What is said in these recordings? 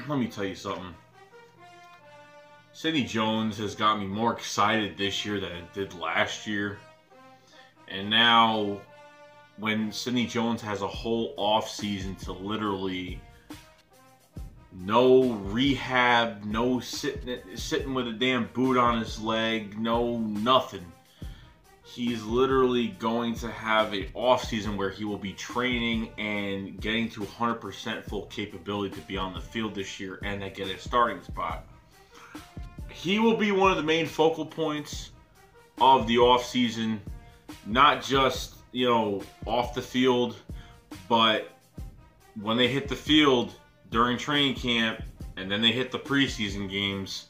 let me tell you something. Sidney Jones has got me more excited this year than it did last year. And now, when Sidney Jones has a whole off season to literally no rehab, no sitting with a damn boot on his leg, no nothing. He's literally going to have an off season where he will be training and getting to 100% full capability to be on the field this year and to get a starting spot. He will be one of the main focal points of the off season, not just, you know, off the field, but when they hit the field during training camp and then they hit the preseason games.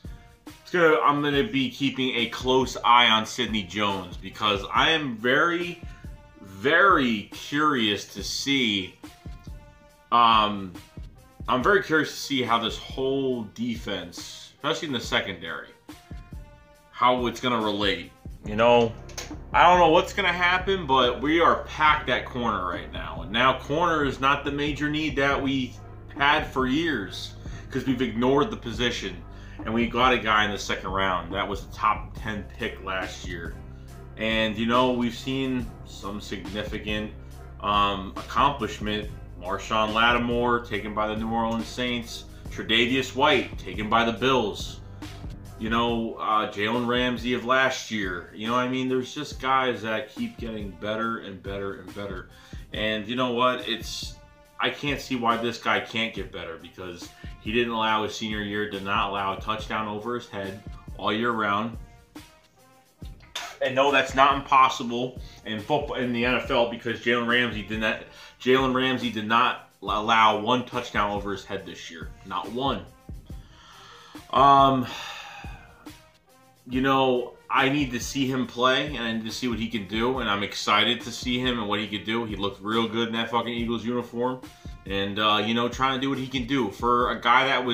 I'm going to be keeping a close eye on Sidney Jones because I am very, very curious to see. I'm very curious to see how this whole defense, especially in the secondary, how it's going to relate. You know, I don't know what's going to happen, but we are packed at corner right now. And now corner is not the major need that we had for years because we've ignored the position. And we got a guy in the second round. That was the top 10 pick last year. And, you know, we've seen some significant accomplishment. Marshawn Lattimore, taken by the New Orleans Saints. Tre'Davious White, taken by the Bills. You know, Jalen Ramsey of last year. You know what I mean? There's just guys that keep getting better and better and better. And you know what? I can't see why this guy can't get better because he didn't allow his senior year, did not allow a touchdown over his head all year round. And no, that's not impossible in football, in the NFL, because Jalen Ramsey did not allow one touchdown over his head this year. Not one. You know, I need to see him play, and I need to see what he can do, and I'm excited to see him and what he can do. He looked real good in that fucking Eagles uniform, and you know, trying to do what he can do for a guy that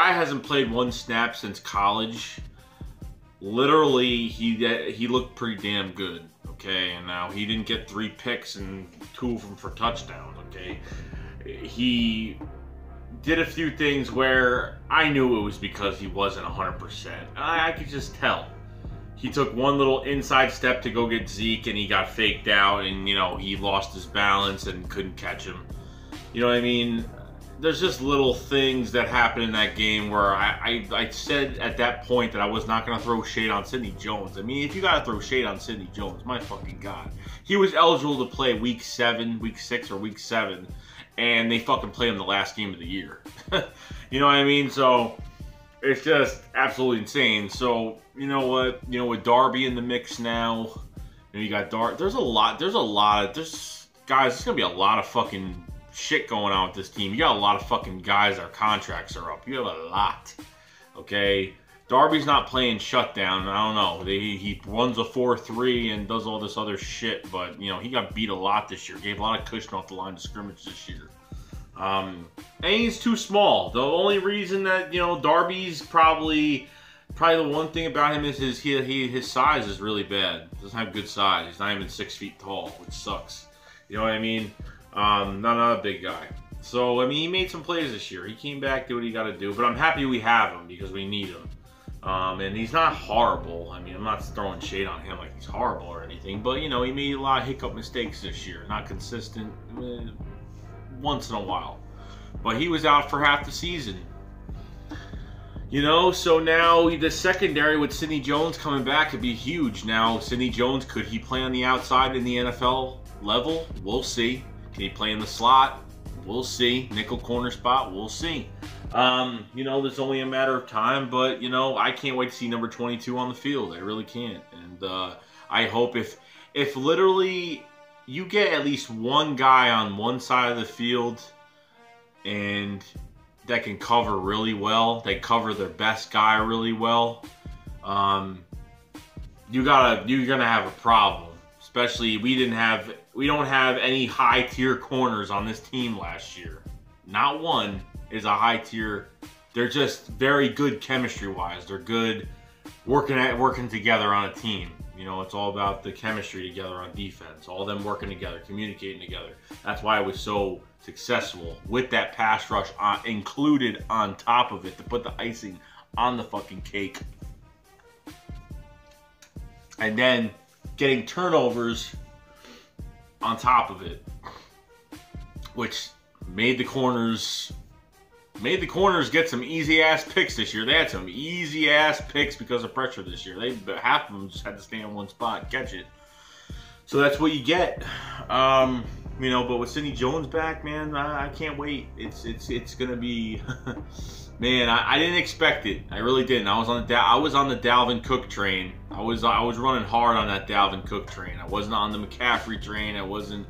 hasn't played one snap since college. Literally, he looked pretty damn good. Okay, and now he didn't get 3 picks and 2 of them for touchdowns. Okay, he did a few things where I knew it was because he wasn't 100%. I could just tell. He took one little inside step to go get Zeke and he got faked out and, you know, he lost his balance and couldn't catch him. You know what I mean? There's just little things that happen in that game where I said at that point that I was not going to throw shade on Sidney Jones. I mean, if you got to throw shade on Sidney Jones, my fucking God. He was eligible to play week 6 or week 7. And they fucking play him the last game of the year. You know what I mean? So it's just absolutely insane. So you know what? You know, with Darby in the mix now, you got Darby. There's guys. There's gonna be a lot of fucking shit going on with this team. You got a lot of fucking guys. Their contracts are up. You have a lot. Okay. Darby's not playing shutdown. I don't know. He runs a 4-3 and does all this other shit, but you know he got beat a lot this year. Gave a lot of cushion off the line of scrimmage this year. And he's too small. The only reason that, you know, Darby's probably the one thing about him is his size is really bad. Doesn't have good size. He's not even 6 feet tall, which sucks. You know what I mean? Not a big guy. So I mean, he made some plays this year. He came back, did what he got to do. But I'm happy we have him because we need him. And he's not horrible. I mean, I'm not throwing shade on him like he's horrible or anything. But, you know, he made a lot of hiccup mistakes this year. Not consistent once in a while. But he was out for half the season. You know, so now the secondary with Sidney Jones coming back could be huge. Now, Sidney Jones, could he play on the outside in the NFL level? We'll see. Can he play in the slot? We'll see. Nickel corner spot? We'll see. You know, there's only a matter of time, but, you know, I can't wait to see number 22 on the field. I really can't. And I hope if literally you get at least one guy on one side of the field and that can cover really well, they cover their best guy really well, you're gonna have a problem. Especially we don't have any high tier corners on this team last year. Not one is a high tier. They're just very good chemistry wise. They're good working together on a team. You know, it's all about the chemistry together on defense, all them working together, communicating together. That's why it was so successful with that pass rush included on top of it to put the icing on the fucking cake. And then getting turnovers on top of it, which made the corners get some easy ass picks this year. They had some easy ass picks because of pressure this year. Half of them just had to stay in one spot and catch it. So that's what you get. You know, but with Sidney Jones back, man, I can't wait. It's gonna be, man. I didn't expect it. I really didn't. I was on the Dalvin Cook train. I was running hard on that Dalvin Cook train. I wasn't on the McCaffrey train. I wasn't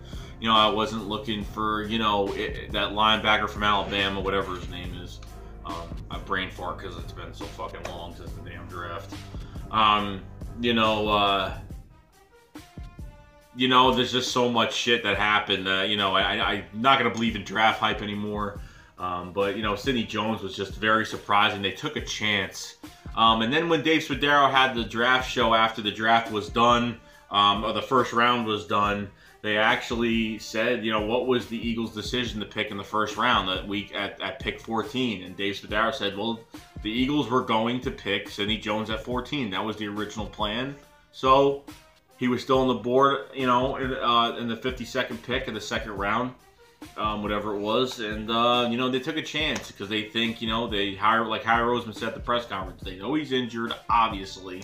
looking for, you know, that linebacker from Alabama, whatever his name is. I brain fart because it's been so fucking long since the damn draft. You know, there's just so much shit that happened. You know, I'm not going to believe in draft hype anymore. But, you know, Sidney Jones was just very surprising. They took a chance. And then when Dave Spadaro had the draft show after the draft was done, or the first round was done, they actually said, you know, what was the Eagles' decision to pick in the first round that week at pick 14? And Dave Spadaro said, well, the Eagles were going to pick Sidney Jones at 14. That was the original plan. So he was still on the board, you know, in the 52nd pick of the second round, whatever it was. And, you know, they took a chance because they think, you know, like Howie Roseman said at the press conference, they know he's injured, obviously.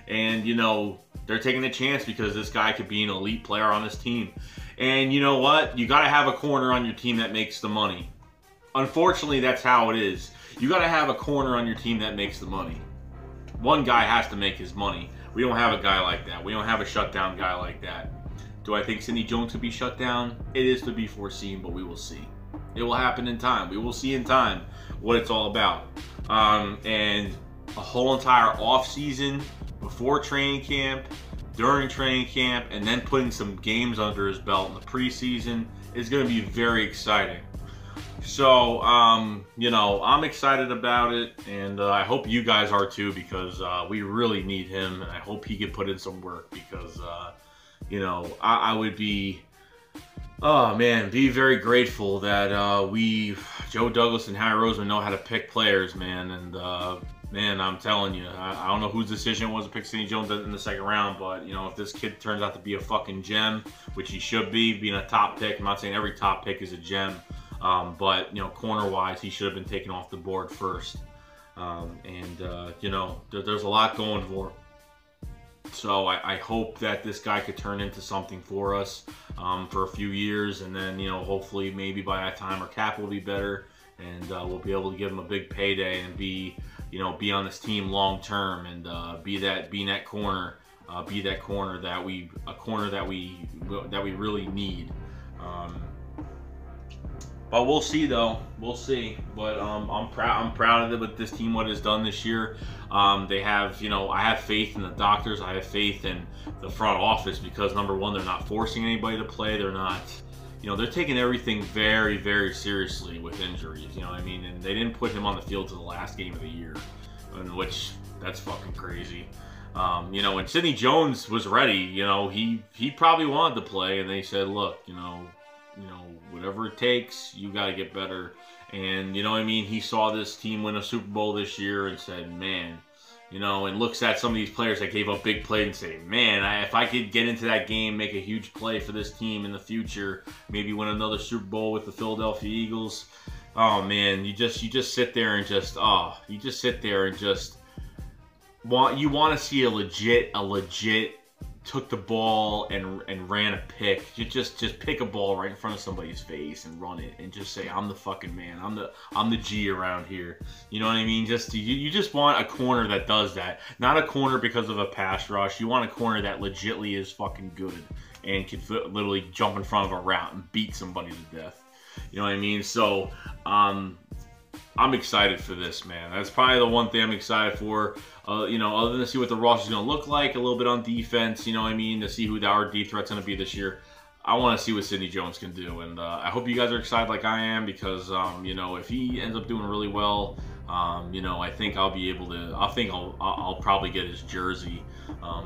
And, you know, they're taking a chance because this guy could be an elite player on this team. And you know what? You got to have a corner on your team that makes the money. Unfortunately, that's how it is. You got to have a corner on your team that makes the money. One guy has to make his money. We don't have a guy like that. We don't have a shutdown guy like that. Do I think Sidney Jones could be shut down? It is to be foreseen, but we will see. It will happen in time. We will see in time what it's all about. And a whole entire offseason, before training camp, during training camp, and then putting some games under his belt in the preseason is going to be very exciting. So, you know, I'm excited about it, and I hope you guys are too, because we really need him, and I hope he can put in some work, because, you know, I would be, oh man, be very grateful that Joe Douglas and Howie Roseman know how to pick players, man, and man, I'm telling you, I don't know whose decision it was to pick Sidney Jones in the second round, but, you know, if this kid turns out to be a fucking gem, which he should be, being a top pick, I'm not saying every top pick is a gem, but, you know, corner-wise, he should have been taken off the board first. You know, there's a lot going for him. So I hope that this guy could turn into something for us for a few years, and then, you know, hopefully maybe by that time our cap will be better, and we'll be able to give him a big payday and be, you know, be on this team long term, and be that corner that we really need. But we'll see, though. We'll see. But I'm proud of what this team has done this year. They have, you know, I have faith in the doctors. I have faith in the front office, because number one, they're not forcing anybody to play. They're not, you know, they're taking everything very, very seriously with injuries. You know what I mean? And they didn't put him on the field to the last game of the year, in which that's fucking crazy. You know, when Sidney Jones was ready, you know, he probably wanted to play, and they said, look, you know, whatever it takes, you got to get better. And, you know what I mean? He saw this team win a Super Bowl this year and said, man, you know, and looks at some of these players that gave up big plays and say, man, if I could get into that game, make a huge play for this team in the future, maybe win another Super Bowl with the Philadelphia Eagles. Oh man, you just sit there and just want to see a legit took the ball and ran a pick. You just pick a ball right in front of somebody's face and run it and just say, I'm the fucking man. I'm the G around here. You know what I mean? You just want a corner that does that. Not a corner because of a pass rush. You want a corner that legitly is fucking good and can literally jump in front of a route and beat somebody to death. You know what I mean? So, I'm excited for this, man. That's probably the one thing I'm excited for. You know, other than to see what the roster is going to look like, a little bit on defense, you know what I mean, to see who our deep threat's going to be this year. I want to see what Sidney Jones can do, and I hope you guys are excited like I am, because, you know, if he ends up doing really well, You know, I think I'll be able to. I'll probably get his jersey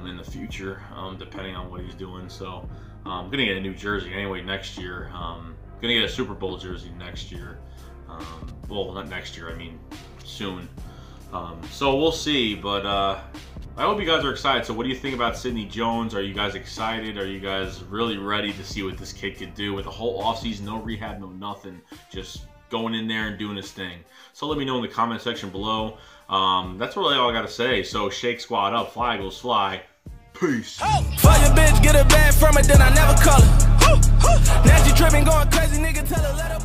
in the future, depending on what he's doing. So I'm gonna get a new jersey anyway next year. Gonna get a Super Bowl jersey next year. Well, not next year. I mean, soon. So we'll see. But I hope you guys are excited. So what do you think about Sidney Jones? Are you guys excited? Are you guys really ready to see what this kid could do with a whole offseason, no rehab, no nothing, just going in there and doing his thing? So let me know in the comment section below. That's really all I got to say. So shake squad up, fly Eagles fly. Peace. Fuck your bitch, get a bag from it, then I never call her. Now she tripping, going crazy, nigga, tell her let her